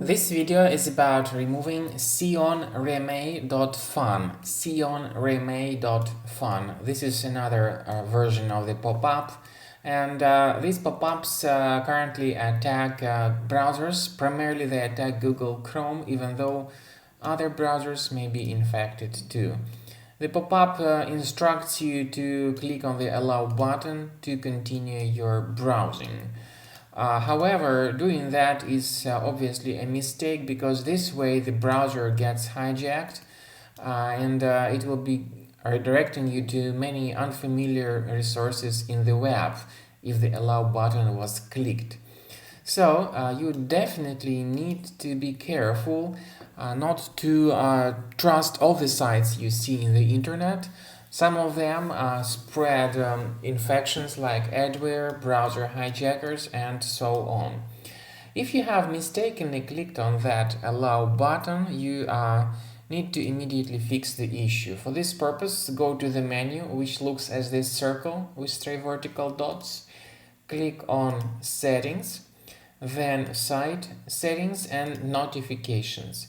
This video is about removing Sionremai.fun. Sionremai.fun. This is another version of the pop-up, and these pop-ups currently attack browsers. Primarily they attack Google Chrome, even though other browsers may be infected too. The pop-up instructs you to click on the Allow button to continue your browsing. However, doing that is obviously a mistake, because this way the browser gets hijacked and it will be redirecting you to many unfamiliar resources in the web if the Allow button was clicked. So you definitely need to be careful not to trust all the sites you see in the internet. Some of them spread infections like adware, browser hijackers, and so on. If you have mistakenly clicked on that Allow button, you need to immediately fix the issue. For this purpose, go to the menu, which looks as this circle with 3 vertical dots. Click on Settings, then Site Settings and Notifications.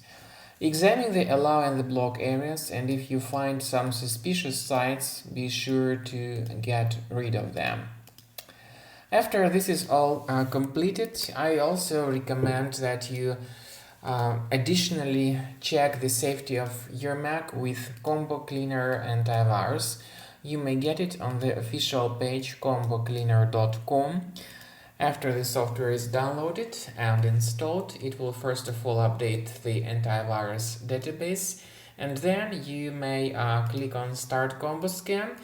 Examine the Allow and the Block areas, and if you find some suspicious sites, be sure to get rid of them. After this is all completed, I also recommend that you additionally check the safety of your Mac with Combo Cleaner Antivirus. You may get it on the official page combocleaner.com. After the software is downloaded and installed, it will first of all update the antivirus database, and then you may click on Start Combo Scan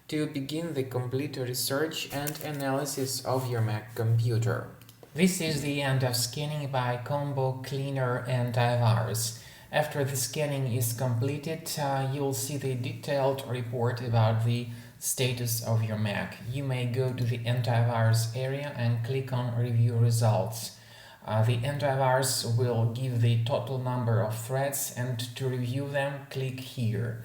to begin the complete research and analysis of your Mac computer. This is the end of scanning by Combo Cleaner Antivirus. After the scanning is completed, you'll see the detailed report about the status of your Mac. You may go to the antivirus area and click on Review Results. The antivirus will give the total number of threats, and to review them, click here.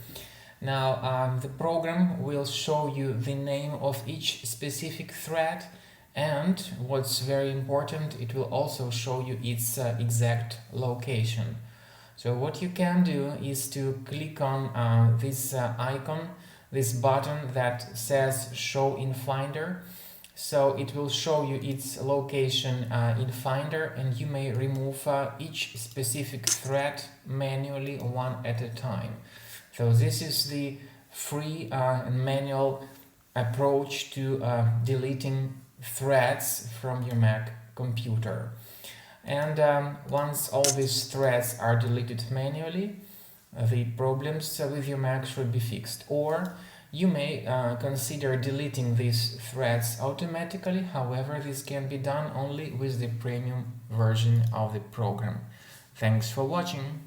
Now, the program will show you the name of each specific threat, and what's very important, it will also show you its exact location. So what you can do is to click on this icon, this button that says Show in Finder. So it will show you its location in Finder, and you may remove each specific thread manually, one at a time. So this is the free and manual approach to deleting threads from your Mac computer. And once all these threads are deleted manually, the problems with your Mac should be fixed. Or you may consider deleting these threads automatically. However, this can be done only with the premium version of the program. Thanks for watching.